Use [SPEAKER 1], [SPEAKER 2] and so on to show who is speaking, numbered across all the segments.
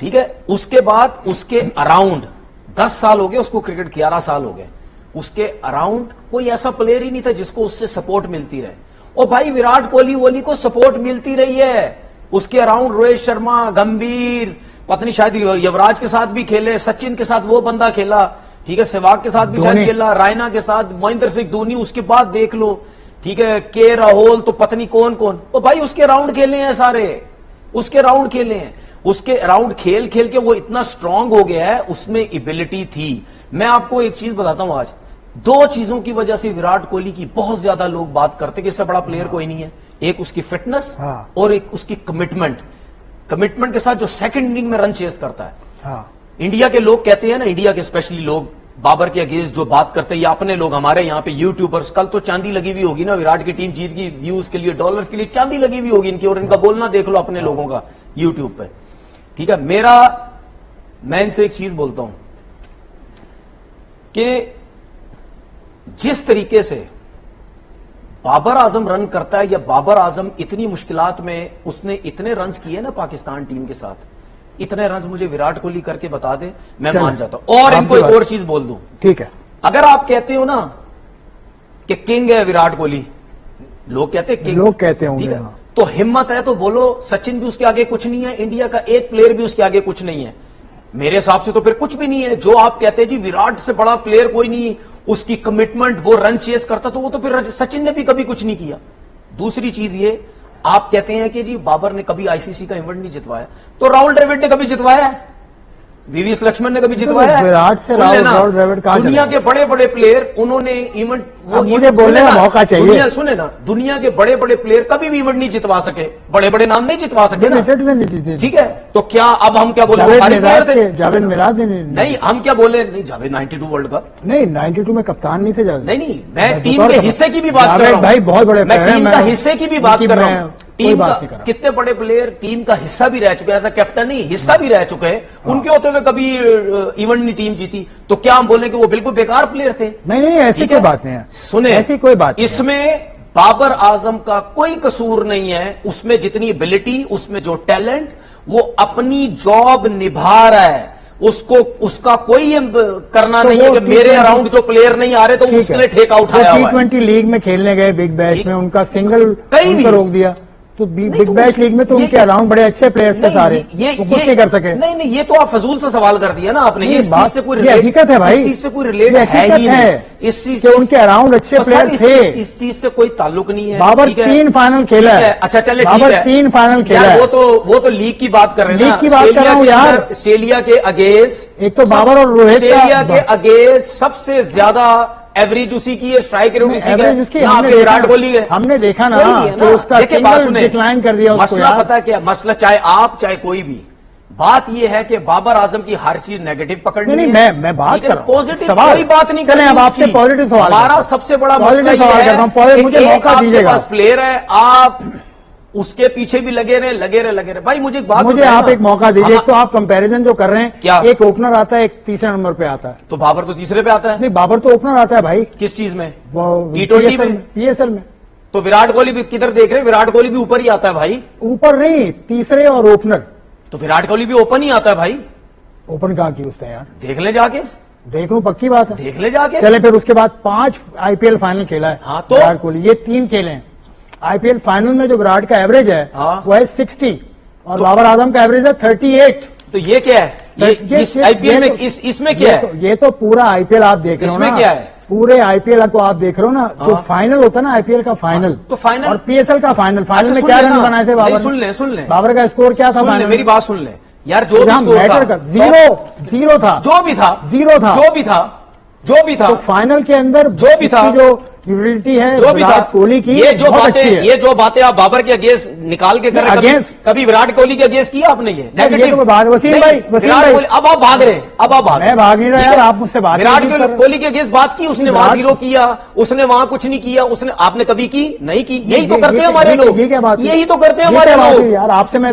[SPEAKER 1] ٹھیک ہے. اس کے بعد اس کے اراؤنڈ 10 سال ہو گئے اس کو کرکٹ 11 سال ہو گئے, اس کے اراؤنڈ کوئی ایسا پلیئر ہی نہیں تھا جس کو اس سے سپورٹ ملتی رہے. اور بھائی وراٹ کوہلی کو سپورٹ ملتی رہی ہے, اس کے اراؤنڈ روہت شرما, گمبھیر, پتنی شاید یوراج کے ساتھ بھی کھیلے, سچن کے ساتھ وہ بندہ کھیلا, ٹھیک ہے, سہواگ کے ساتھ بھی شاید کھیلا, رائنا کے ساتھ, مہندر سنگھ دھونی, اس کے بعد دیکھ لو, ٹھیک ہے, کے راہول, تو پتنی کون اور بھائی اس کے راؤنڈ کھیلے ہیں سارے, اس کے راؤنڈ کھیلے ہیں, اس کے راؤنڈ کھیل کھیل کے وہ اتنا سٹرونگ ہو گیا ہے, اس میں ایبلٹی تھی. میں آپ کو ایک چیز بتاتا ہوں, آج 2 چیزوں کی وجہ سے وراٹ کوہلی کی بہت زیادہ لوگ بات کرتے کہ اس سے بڑا پلیئر کوئی نہیں ہے. ایک اس کی فٹنس اور ایک اس کی کمٹمنٹ کے ساتھ جو سیکنڈ اننگ میں رن چیز کرتا ہے. انڈیا کے لوگ کہتے ہیں نا, انڈیا کے اسپیشلی لوگ بابر کے اگینسٹ جو بات کرتے ہیں, یا اپنے لوگ ہمارے یہاں پہ یوٹیوبرز, کل تو چاندی لگی ہوئی ہوگی نا, وراٹ کی ٹیم جیت گئی, ویوز کے لیے, ڈالرز کے لیے چاندی لگی ہوئی ہوگی ان کی, اور ان کا بولنا دیکھ لو اپنے لوگوں کا یوٹیوب پہ, ٹھیک ہے. میں ان سے ایک چیز بولتا ہوں کہ جس طریقے سے بابر اعظم رن کرتا ہے, یا بابر اعظم اتنی مشکلات میں اس نے اتنے رنز کیے نا پاکستان ٹیم کے ساتھ, اتنے رنز مجھے وراٹ کوہلی کر کے بتا دے, میں مان جاتا ہوں. اور ان کو ایک اور چیز بول دوں,
[SPEAKER 2] ٹھیک ہے,
[SPEAKER 1] اگر آپ کہتے ہو نا کہ کنگ ہے وراٹ کوہلی, لوگ کہتے ہیں کنگ,
[SPEAKER 2] لوگ کہتے ہوں,
[SPEAKER 1] تو ہمت ہے تو بولو سچن بھی اس کے آگے کچھ نہیں ہے, انڈیا کا ایک پلیئر بھی اس کے آگے کچھ نہیں ہے. میرے حساب سے تو پھر کچھ بھی نہیں ہے. جو آپ کہتے ہیں جی وراٹ سے بڑا پلیئر کوئی نہیں, اس کی کمٹمنٹ, وہ رن چیز کرتا, تو وہ تو پھر سچن نے بھی کبھی کچھ نہیں کیا. دوسری چیز یہ, آپ کہتے ہیں کہ جی بابر نے کبھی آئی سی سی کا ایونٹ نہیں جتوایا, تو راہل ڈراوڈ نے کبھی جتوایا ہے, وی وی ایس لکشمن نے کبھی جتوایا ہے. دنیا کے بڑے بڑے پلیئر انہوں نے ایونٹ,
[SPEAKER 2] مجھے بولنے کا موقع چاہیے,
[SPEAKER 1] سنے نا, دنیا کے بڑے بڑے پلیئر کبھی بھی ایونٹ نہیں جتوا سکے, بڑے بڑے نام نہیں جتوا سکے نا, ٹھیک ہے. تو کیا اب ہم کیا بولے,
[SPEAKER 2] جاوید میراد
[SPEAKER 1] نہیں, ہم کیا بولے, نہیں جاوید 92 ورلڈ کپ,
[SPEAKER 2] نہیں 92 میں کپتان نہیں تھے جاوید,
[SPEAKER 1] نہیں, میں ٹیم کے حصے کی بھی بات کر رہا ہوں
[SPEAKER 2] بھائی, بہت بڑے,
[SPEAKER 1] میں ٹیم کا حصے کی بھی بات کر رہا ہوں. ٹیم کا کتنے بڑے پلیئر ٹیم کا حصہ بھی رہ چکے, ایسا کیپٹن نہیں, حصہ بھی رہ چکے ہیں, ان کے ہوتے ہوئے کبھی ایونٹ نہیں ٹیم جیتی, تو کیا ہم بولیں کہ وہ بالکل بیکار پلیئر تھے؟
[SPEAKER 2] نہیں, ایسی کوئی بات نہیں ہے,
[SPEAKER 1] سنیں,
[SPEAKER 2] ایسی کوئی بات,
[SPEAKER 1] اس میں بابر اعظم کا کوئی قصور نہیں ہے. اس میں جتنی ایبلٹی, اس میں جو ٹیلنٹ, وہ اپنی جاب نبھا رہا ہے, اس کا کوئی کرنا نہیں ہے کہ میرے اراؤنڈ جو پلیئر نہیں آ رہے تو اس کے لیے ٹھیکا اٹھایا ہوا ہے.
[SPEAKER 2] T20 لیگ میں کھیلنے گئے بگ بیش میں, ان کا سنگل روک دیا, تو بگ بیش لیگ میں تو ان کے اراؤنڈ بڑے اچھے پلیئر تھے سارے, وہ کچھ نہیں کر سکے.
[SPEAKER 1] نہیں, یہ تو آپ فضول سے سوال کر دیا نا آپ نے, اس چیز سے کوئی
[SPEAKER 2] حقیقت ہے بھائی,
[SPEAKER 1] اس چیز سے کوئی ریلیٹ ہے ہی نہیں, اس چیز
[SPEAKER 2] سے ان کے اراؤنڈ اچھے پلیئر تھے,
[SPEAKER 1] اس چیز سے کوئی تعلق نہیں ہے.
[SPEAKER 2] بابر 3 فائنل کھیلا ہے,
[SPEAKER 1] اچھا چلے
[SPEAKER 2] بابر 3 فائنل کھیلا ہے,
[SPEAKER 1] وہ تو لیگ کی بات کر رہے ہیں,
[SPEAKER 2] لیگ کی بات کر رہا ہوں یار.
[SPEAKER 1] آسٹریلیا کے اگینسٹ,
[SPEAKER 2] ایک تو بابر اور روہت,
[SPEAKER 1] آسٹریلیا کے اگینسٹ سب سے زیادہ ایوریج اسی کی ہے, اسٹرائک ریٹ اسی کی ہے. وراٹ کوہلی ہے,
[SPEAKER 2] ہم نے دیکھا نا کہ اس کا سنگل ڈکلائن کر دیا.
[SPEAKER 1] مسئلہ پتا ہے کیا مسئلہ, چاہے آپ چاہے کوئی بھی, بات یہ ہے کہ بابر اعظم کی ہر چیز نیگیٹو پکڑنی ہے.
[SPEAKER 2] نہیں, میں بات کر رہا ہوں,
[SPEAKER 1] پازیٹو کوئی بات نہیں کریں.
[SPEAKER 2] اب آپ سے پازیٹو سوال,
[SPEAKER 1] ہمارا سب سے بڑا مسئلہ یہ ہے
[SPEAKER 2] مجھے موقع دیجیے گا,
[SPEAKER 1] پلیئر ہے, آپ اس کے پیچھے بھی لگے رہے. بھائی مجھے ایک بات,
[SPEAKER 2] مجھے آپ ایک موقع دیجیے. تو آپ کمپیریزن جو کر رہے ہیں, کیا ایک اوپنر آتا ہے, ایک تیسرے نمبر پہ آتا ہے,
[SPEAKER 1] تو بابر تو تیسرے پہ آتا ہے.
[SPEAKER 2] نہیں, بابر تو اوپنر آتا ہے بھائی.
[SPEAKER 1] کس چیز میں,
[SPEAKER 2] T20 میں, PSL میں.
[SPEAKER 1] تو وراٹ کوہلی بھی کدھر دیکھ رہے ہیں, وراٹ کوہلی بھی اوپر ہی آتا ہے بھائی.
[SPEAKER 2] اوپر نہیں, تیسرے اور اوپنر.
[SPEAKER 1] تو وراٹ کوہلی بھی اوپن ہی آتا ہے بھائی.
[SPEAKER 2] اوپن کہاں کی اس نے یار,
[SPEAKER 1] دیکھ لیں جا کے,
[SPEAKER 2] دیکھ لوں, پکی بات ہے,
[SPEAKER 1] دیکھ لیں جا کے.
[SPEAKER 2] چلے پھر اس کے بعد 5 IPL فائنل کھیلا ہے.
[SPEAKER 1] ہاں, تو
[SPEAKER 2] وراٹ کوہلی یہ 3 کھیلے ہیں. IPL فائنل میں جو وراٹ کا ایوریج ہے وہ ہے 60, اور بابر اعظم کا ایوریج ہے 38.
[SPEAKER 1] تو یہ کیا ہے, اس IPL میں, اس میں کیا ہے,
[SPEAKER 2] یہ تو پورا IPL آپ دیکھ رہے ہو نا,
[SPEAKER 1] اس میں کیا ہے,
[SPEAKER 2] پورے IPL کو آپ دیکھ رہے ہو نا, جو فائنل ہوتا ہے نا IPL کا فائنل,
[SPEAKER 1] تو فائنل
[SPEAKER 2] اور PSL کا فائنل میں کیا رن بنائے تھے بابر,
[SPEAKER 1] سن لیں,
[SPEAKER 2] بابر کا اسکور کیا تھا,
[SPEAKER 1] میری بات سن لیں یار, جو
[SPEAKER 2] زیرو تھا,
[SPEAKER 1] جو بھی تھا,
[SPEAKER 2] تو فائنل کے اندر
[SPEAKER 1] جو بھی تھا,
[SPEAKER 2] جو یوٹیلٹی ہے وراٹ کوہلی کی,
[SPEAKER 1] یہ جو باتیں آپ بابر کے اگینسٹ نکال کے کر رہے ہیں, کبھی وراٹ کوہلی کے اگینسٹ کیا آپ نے, یہ
[SPEAKER 2] وسیم بھائی,
[SPEAKER 1] اب آپ بھاگ رہے ہیں,
[SPEAKER 2] میں بھاگ نہیں رہا یار, آپ مجھ سے بات,
[SPEAKER 1] وراٹ کوہلی کے اگینسٹ بات کی, اس نے وہاں زیرو کیا, اس نے وہاں کچھ نہیں کیا, آپ نے کبھی کی نہیں کی. یہی تو کرتے ہیں ہمارے لوگ, یہی تو کرتے ہیں ہمارے لوگ
[SPEAKER 2] یار. آپ سے میں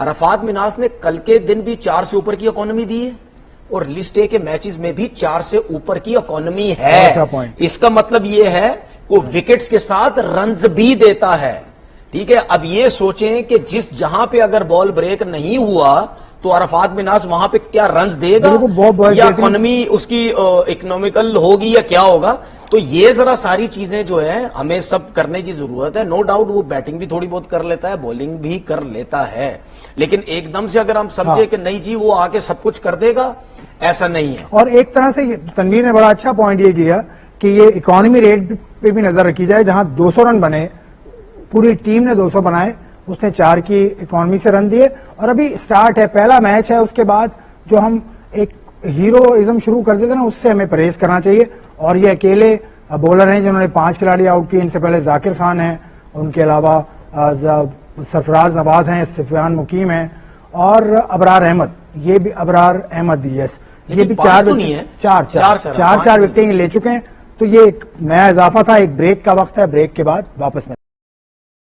[SPEAKER 1] عرفات مناس نے کل کے دن بھی 4 سے اوپر کی اکانومی دی ہے اور لسٹ اے کے میچز میں بھی 4 سے اوپر کی اکانومی ہے. اس کا مطلب یہ ہے وہ وکٹس کے ساتھ رنز بھی دیتا ہے. ٹھیک ہے, اب یہ سوچیں کہ جہاں پہ اگر بال بریک نہیں ہوا تو عرفات مناس وہاں پہ کیا رنز دے گا یا اکانومی اس کی اکنامیکل ہوگی یا کیا ہوگا. تو یہ ذرا ساری چیزیں جو ہے ہمیں سب کرنے کی ضرورت ہے. نو ڈاؤٹ وہ بیٹنگ بھی تھوڑی بہت کر لیتا ہے, بولنگ بھی کر لیتا ہے, لیکن ایک دم سے اگر ہم سمجھے کہ نہیں جی وہ آ کے سب کچھ کر دے گا, ایسا نہیں ہے.
[SPEAKER 2] اور ایک طرح سے تنویر نے بڑا اچھا پوائنٹ یہ کیا کہ یہ اکانومی ریٹ پہ بھی نظر رکھی جائے. جہاں 200 رن بنے, پوری ٹیم نے 200 بنائے, اس نے 4 کی اکانومی سے رن دیے. اور ابھی سٹارٹ ہے, پہلا میچ ہے, اس کے بعد جو ہم ایک ہیروازم شروع کر دیتے نا, اس سے ہمیں پرہیز کرنا چاہیے. اور یہ اکیلے بولر ہیں جنہوں نے 5 کھلاڑی آؤٹ کیے. ان سے پہلے ذاکر خان ہیں, ان کے علاوہ سرفراز نواز ہیں, سفیان مقیم ہیں اور ابرار احمد. یہ بھی ابرار احمد, یس, یہ بھی 4 وکٹیں لے چکے ہیں. تو یہ ایک نیا اضافہ تھا. ایک بریک کا وقت ہے, بریک کے بعد واپس میں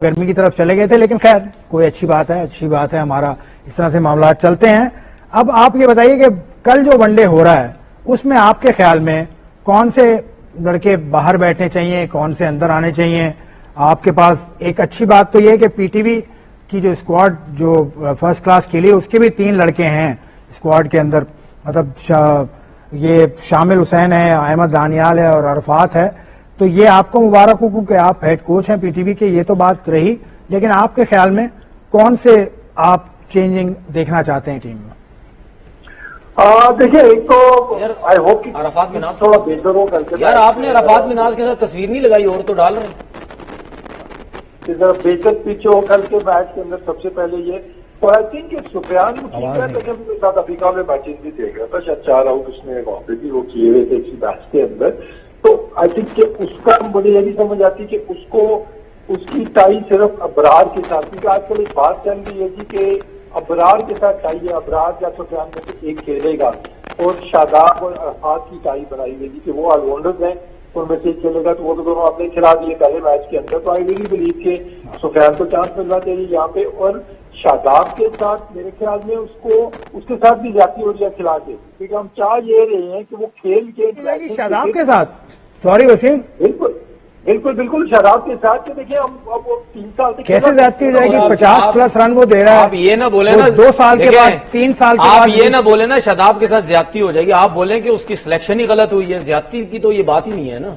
[SPEAKER 2] گرمی کی طرف چلے گئے تھے, لیکن خیر کوئی اچھی بات ہے, ہمارا اس طرح سے معاملات چلتے ہیں. اب آپ یہ بتائیے کہ کل جو ون ڈے ہو رہا ہے اس میں آپ کے خیال میں کون سے لڑکے باہر بیٹھنے چاہیے, کون سے اندر آنے چاہیے؟ آپ کے پاس ایک اچھی بات تو یہ کہ پی ٹی وی کی جو اسکواڈ جو فرسٹ کلاس کے لیے, اس کے بھی 3 لڑکے ہیں اسکواڈ کے اندر. مطلب یہ شامل حسین ہے, احمد دانیال ہے اور عرفات ہے. تو یہ آپ کو مبارک ہو کیونکہ آپ ہیڈ کوچ ہیں پی ٹی وی کے, یہ تو بات رہی. لیکن آپ کے خیال میں کون سے آپ چینجنگ دیکھنا چاہتے ہیں ٹیم میں؟
[SPEAKER 3] دیکھیے, ایک تو آئی ہوپ کہ
[SPEAKER 1] عرفات مناس
[SPEAKER 3] تھوڑا بہتر ہو کر کے.
[SPEAKER 1] یار آپ نے عرفات مناس کے ساتھ تصویر نہیں لگائی اور تو ڈال رہے ہیں
[SPEAKER 3] کہ ذرا بہتر پیچھے ہو کر کے میچ کے اندر. سب سے پہلے یہ تو آئی تھنک کہ سفیان کے ساتھ افریقہ میں میچز بھی دیکھ رہا تھا, شاید 4 آؤٹ اس نے وہاں پہ بھی وہ کیے ہوئے تھے اسی میچ کے اندر. تو آئی تھنک کہ اس کا مجھے یہ بھی سمجھ آتی کہ اس کو اس کی ٹائی صرف ابرار کے ساتھ, کیونکہ آج کل ایک بات چل رہی ہے جی کہ ابرار کے ساتھ ٹائی ہے, ابرار یا سفیان میں سے ایک کھیلے گا, اور شاداب اور عرفات کی ٹائی بنائی ہوئی کہ وہ آل راؤنڈرز ہیں, ان میں سے ایک کھیلے گا. تو وہ تو دونوں آپ نے کھلا دیے پہلے میچ کے اندر. تو آئی ریلی بلیو کہ سفیان کو چانس ملنا چاہیے یہاں پہ. اور شاداب کے ساتھ میرے خیال میں اس کے ساتھ بھی زیادتی ہو جائے کھلا کے, کیونکہ ہم چاہ یہ رہے ہیں کہ وہ کھیل کے
[SPEAKER 2] شاداب کے ساتھ, سوری وسیم,
[SPEAKER 3] بالکل شاداب کے ساتھ. کہ دیکھیں اب وہ 3 سال سے
[SPEAKER 2] کیسے زیادتی ہو جائے گی؟ 50+ رن وہ دے رہا ہے.
[SPEAKER 1] آپ یہ نہ بولیں نا
[SPEAKER 2] 2 سال کے بعد 3 سال کے بعد,
[SPEAKER 1] آپ یہ نہ بولیں نا شاداب کے ساتھ زیادتی ہو جائے گی. آپ بولیں کہ اس کی سلیکشن ہی غلط ہوئی ہے. زیادتی کی تو یہ بات ہی نہیں ہے نا.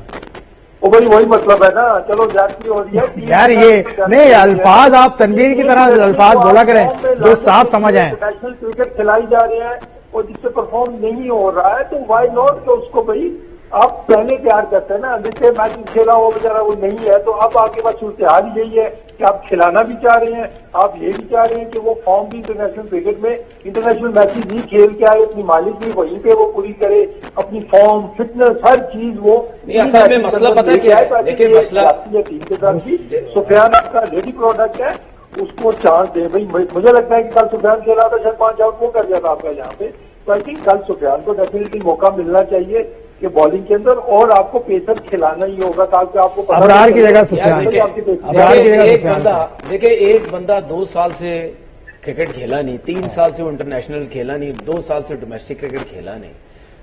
[SPEAKER 3] وہی مطلب ہے نا. چلو زیادتی ہو رہی ہے
[SPEAKER 2] یار, یہ نہیں الفاظ آپ تنویر کی طرح الفاظ بولا کریں جو صاف سمجھ آئیں.
[SPEAKER 3] نیشنل کرکٹ کھلائی جا رہے ہیں اور جس سے پرفارم نہیں ہو رہا ہے, تو وائی ناٹ کہ اس کو بھائی آپ پہلے پیار کرتے ہیں نا. جیسے میچ کھیلا وہ بیچارہ وہ نہیں ہے, تو اب آپ کے پاس صورتحال یہی ہے کہ آپ کھلانا بھی چاہ رہے ہیں, آپ یہ بھی چاہ رہے ہیں کہ وہ فارم بھی انٹرنیشنل کرکٹ میں انٹرنیشنل میچز بھی کھیل کے آئے, اپنی مالک بھی وہیں پہ وہ پوری کرے, اپنی فارم فٹنس ہر چیز وہ.
[SPEAKER 1] اصل میں مسئلہ پتہ ہے کیا ہے؟ دیکھیں مسئلہ
[SPEAKER 3] ٹیم کے ساتھ بھی سفیان آپ کا ریڈی پروڈکٹ ہے, اس کو چانس دے. بھائی مجھے لگتا ہے کہ کل سفیان کھیلا تھا, شاید 5 آؤٹ وہ کر جاتا آپ کا یہاں پہ. تو آئی تھنک کل سفیان کو ڈیفینیٹلی موقع ملنا چاہیے کہ بالنگ کے اندر, اور آپ کو پیسر کھلانا ہی ہوگا تاکہ آپ کو
[SPEAKER 2] ابرار کی جگہ سفیان.
[SPEAKER 1] دیکھیں ایک بندہ 2 سال سے کرکٹ کھیلا نہیں, 3 سال سے وہ انٹرنیشنل کھیلا نہیں, 2 سال سے ڈومیسٹک کرکٹ کھیلا نہیں,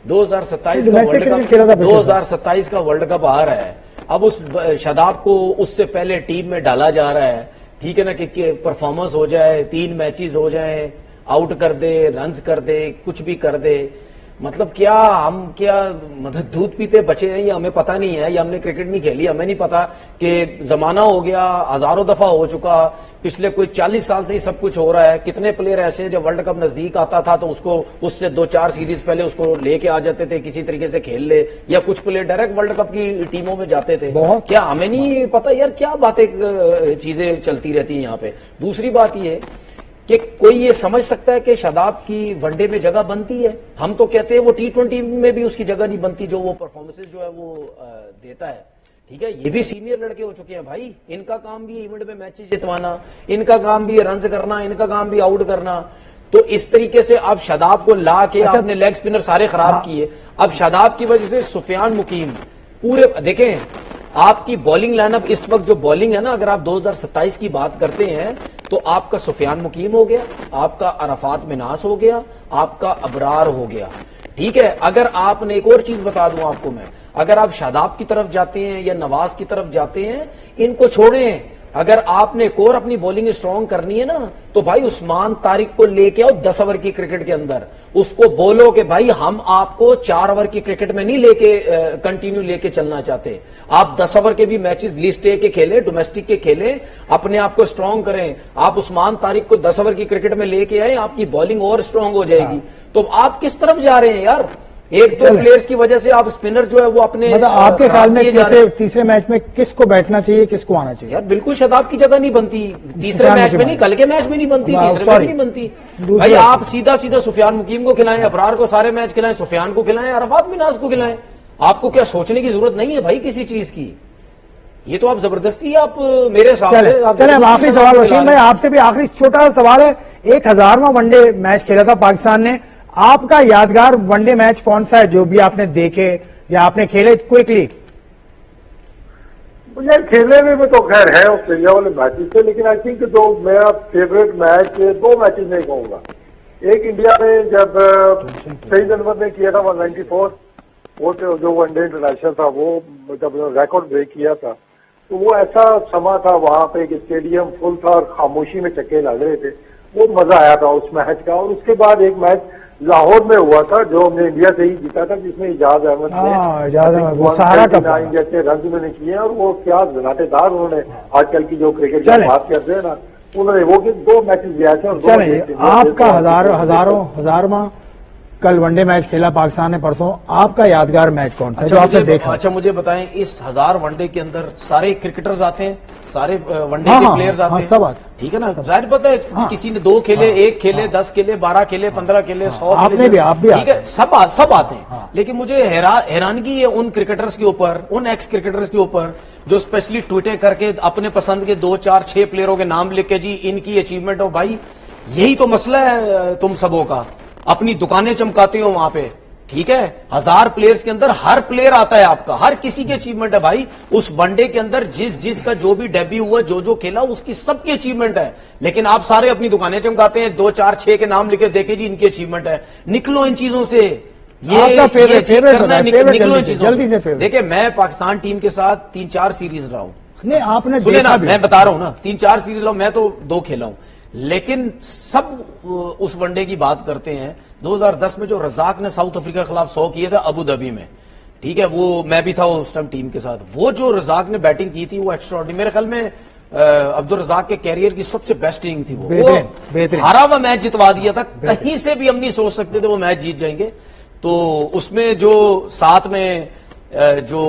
[SPEAKER 1] 2027 کا ورلڈ کپ آ رہا ہے. اب اس شاداب کو اس سے پہلے ٹیم میں ڈالا جا رہا ہے, ٹھیک ہے نا, کہ پرفارمنس ہو جائے, 3 میچز ہو جائیں, آؤٹ کر دے, رنز کر دے, کچھ بھی کر دے. مطلب کیا ہم مطلب دودھ پیتے بچے ہیں, یہ ہمیں پتہ نہیں ہے, یا ہم نے کرکٹ نہیں کھیلی, ہمیں نہیں پتا کہ زمانہ ہو گیا, ہزاروں دفعہ ہو چکا, پچھلے کوئی 40 سال سے ہی سب کچھ ہو رہا ہے. کتنے پلیئر ایسے ہیں جب ورلڈ کپ نزدیک آتا تھا تو اس کو اس سے 2-4 سیریز پہلے اس کو لے کے آ جاتے تھے, کسی طریقے سے کھیل لے, یا کچھ پلیئر ڈائریکٹ ورلڈ کپ کی ٹیموں میں جاتے تھے. کیا ہمیں نہیں پتا یار کیا باتیں چیزیں چلتی رہتی ہیں یہاں پہ. دوسری بات یہ کہ کوئی یہ سمجھ سکتا ہے کہ شاداب کی ون ڈے میں جگہ بنتی ہے؟ ہم تو کہتے ہیں وہ T20 میں بھی اس کی جگہ نہیں بنتی, جو وہ پرفارمنسز جو ہے وہ دیتا ہے. ٹھیک ہے, یہ بھی سینئر لڑکے ہو چکے ہیں بھائی, ان کا کام بھی ایونٹ میں میچز جتوانا, ان کا کام بھی رنز کرنا, ان کا کام بھی آؤٹ کرنا. تو اس طریقے سے اب شاداب کو لا کے آپ نے لیگ سپنر سارے خراب کیے. اب شاداب کی وجہ سے سفیان مقیم پورے دیکھیں آپ کی بولنگ لائن اپ اس وقت جو بولنگ ہے نا، اگر آپ 2027 کی بات کرتے ہیں تو آپ کا سفیان مقیم ہو گیا، آپ کا عرفات مناس ہو گیا، آپ کا ابرار ہو گیا، ٹھیک ہے. اگر آپ نے ایک اور چیز بتا دوں آپ کو میں، اگر آپ شاداب کی طرف جاتے ہیں یا نواز کی طرف جاتے ہیں، ان کو چھوڑیں. اگر آپ نے ایک اور اپنی بولنگ اسٹرانگ کرنی ہے نا تو بھائی عثمان طارق کو لے کے آؤ 10 اوور کی کرکٹ کے اندر، اس کو بولو کہ بھائی ہم آپ کو 4 اوور کی کرکٹ میں نہیں لے کے کنٹینیو لے کے چلنا چاہتے، آپ 10 اوور کے بھی میچز لیسٹ اے کے کھیلیں، ڈومیسٹک کے کھیلیں، اپنے آپ کو اسٹرانگ کریں. آپ عثمان طارق کو 10 اوور کی کرکٹ میں لے کے آئے، آپ کی بولنگ اور اسٹرانگ ہو جائے گی. تو آپ کس طرف جا رہے ہیں یار؟ ایک دو پلیئرز کی وجہ سے آپ اسپنر جو ہے وہ اپنے
[SPEAKER 2] مطلب آپ کے خیال میں تیسرے میچ میں کس کو بیٹھنا چاہیے، کس کو آنا چاہیے؟
[SPEAKER 1] یار بالکل شاداب کی جگہ نہیں بنتی تیسرے میچ میں، نہیں کل کے میچ میں نہیں بنتی، تیسرے میں نہیں بنتی. بھائی آپ سیدھا سفیان مقیم کو کھلائیں، ابرار کو سارے میچ کھلائیں، سفیان کو کھلائیں، عرفات مناز کو کھلائیں. آپ کو کیا سوچنے کی ضرورت نہیں ہے بھائی کسی چیز کی؟ یہ تو آپ زبردستی آپ میرے سامنے.
[SPEAKER 2] چلیں آخری سوال وسیم بھائی آپ سے بھی آخری چھوٹا سا سوال ہے. 1000واں ون ڈے میچ کھیلا تھا پاکستان نے، آپ کا یادگار ون ڈے میچ کون سا ہے جو بھی آپ نے دیکھے یا آپ نے کھیلے؟ کوئکلی.
[SPEAKER 3] مجھے کھیلنے میں تو خیر ہے آسٹریلیا والے میچز سے، لیکن آئی تھنک جو میرا فیوریٹ میچ 2 میچز میں کہوں گا. ایک انڈیا میں جب 23 جنوری نے کیا تھا 194 وہ جو ون ڈے انٹرنیشنل تھا، وہ جب ریکارڈ بریک کیا تھا تو وہ ایسا سما تھا وہاں پہ کہ اسٹیڈیم فل تھا اور خاموشی میں چکے لگ رہے تھے. وہ مزہ آیا تھا اس میچ کا. اور اس کے بعد ایک میچ لاہور میں ہوا تھا جو ہم نے انڈیا سے ہی جیتا تھا، جس میں اعجاز احمد نے جیسے رنز میں نے کیے، اور وہ کیا زناٹے دار انہوں نے آج کل کی جو کرکٹ کی بات کرتے ہیں نا، انہوں نے وہ 2 میچز لیا تھے.
[SPEAKER 2] آپ کا ہزارواں کل ون ڈے میچ کھیلا پاکستان نے پرسوں، آپ کا یادگار میچ کون سا جو آپ نے دیکھا؟
[SPEAKER 1] اچھا مجھے بتائیں، اس 1000 ون ڈے کے اندر سارے کرکٹرز آتے ہیں، سارے ون ڈے کے پلیئرز آتے ہیں،
[SPEAKER 2] سب آتے ہیں،
[SPEAKER 1] ٹھیک ہے نا؟ ظاہر پتہ ہے کسی نے 2 کھیلے، 1 کھیلے، 10 کھیلے، 12 کھیلے، 15 کھیلے، 100 کھیلے،
[SPEAKER 2] آپ بھی
[SPEAKER 1] ٹھیک ہے، سب آتے ہیں. لیکن مجھے حیرانگی ہے ان کرکٹرز کے اوپر، ان ایکس کرکٹرز کے اوپر جو اسپیشلی ٹویٹیں کر کے اپنے پسند کے 2 4 6 پلیئروں کے نام لکھ کے جی ان کی اچیومنٹ ہو. بھائی یہی تو مسئلہ ہے تم سبوں کا، اپنی دکانیں چمکاتے ہو وہاں پہ، ٹھیک ہے؟ 1000 پلیئرز کے اندر ہر پلیئر آتا ہے آپ کا، ہر کسی کی اچیومنٹ ہے جی. اس ون ڈے کے اندر جس کا جو بھی ڈیبیو ہوا، جو کھیلا، اس کی سب کی اچیومنٹ ہے. لیکن آپ سارے اپنی دکانیں چمکاتے ہیں، 2 4 6 کے نام لکھے دیکھیں جی ان کی اچیومنٹ ہے. نکلو ان چیزوں سے، نکلو ان چیزوں سے. دیکھیں میں پاکستان ٹیم کے ساتھ 3 4 سیریز رہا ہوں.
[SPEAKER 2] نہیں آپ نے
[SPEAKER 1] سنیں نا، میں بتا رہا ہوں نا، 3 4 سیریز رہا ہوں، میں تو 2 کھیلا ہوں. لیکن سب اس ون ڈے کی بات کرتے ہیں. 2010 میں جو رزاق نے ساؤتھ افریقہ کے خلاف 100 کیے تھے ابو دھابی میں، ٹھیک ہے، وہ میں بھی تھا اس ٹائم ٹیم کے ساتھ. وہ جو رزاق نے بیٹنگ کی تھی وہ ایکسٹرا آرڈنری، میرے خیال میں عبدالرزاق کے کیریئر کی سب سے بیسٹ اننگ تھی. وہ ہارا ہوا میچ جتوا دیا تھا، کہیں سے بھی ہم نہیں سوچ سکتے تھے وہ میچ جیت جائیں گے. تو اس میں جو ساتھ میں جو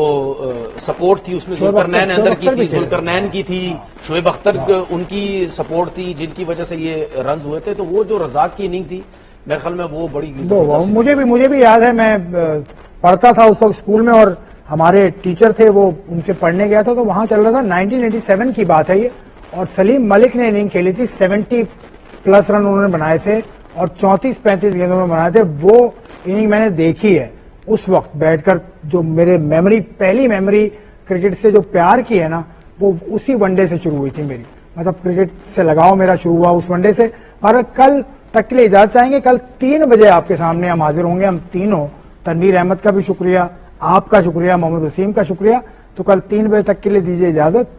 [SPEAKER 1] سپورٹ تھی اس میں ذوالقرنین اندر کی تھی، ذوالقرنین کی تھی، شعیب اختر ان کی سپورٹ تھی جن کی وجہ سے یہ رنز ہوئے تھے. تو وہ جو رزاق کی اننگ تھی میرے خیال میں وہ بڑی
[SPEAKER 2] مجھے بھی یاد ہے. میں پڑھتا تھا اس وقت اسکول میں اور ہمارے ٹیچر تھے، وہ ان سے پڑھنے گیا تھا تو وہاں چل رہا تھا 1987 کی بات ہے یہ، اور سلیم ملک نے اننگ کھیلی تھی. 70+ رن انہوں نے بنائے تھے اور 34-35 گیندوں میں بنائے تھے. وہ اننگ میں نے دیکھی ہے اس وقت بیٹھ کر. جو میرے پہلی میموری کرکٹ سے جو پیار کی ہے نا وہ اسی ون ڈے سے شروع ہوئی تھی میری. مطلب کرکٹ سے لگاؤ میرا شروع ہوا اس ون ڈے سے. اور کل تک کے لیے اجازت چاہیں گے. کل 3 بجے آپ کے سامنے ہم حاضر ہوں گے، ہم تینوں. تنویر احمد کا بھی شکریہ، آپ کا شکریہ، محمد وسیم کا شکریہ. تو کل 3 بجے تک کے لیے دیجیے اجازت.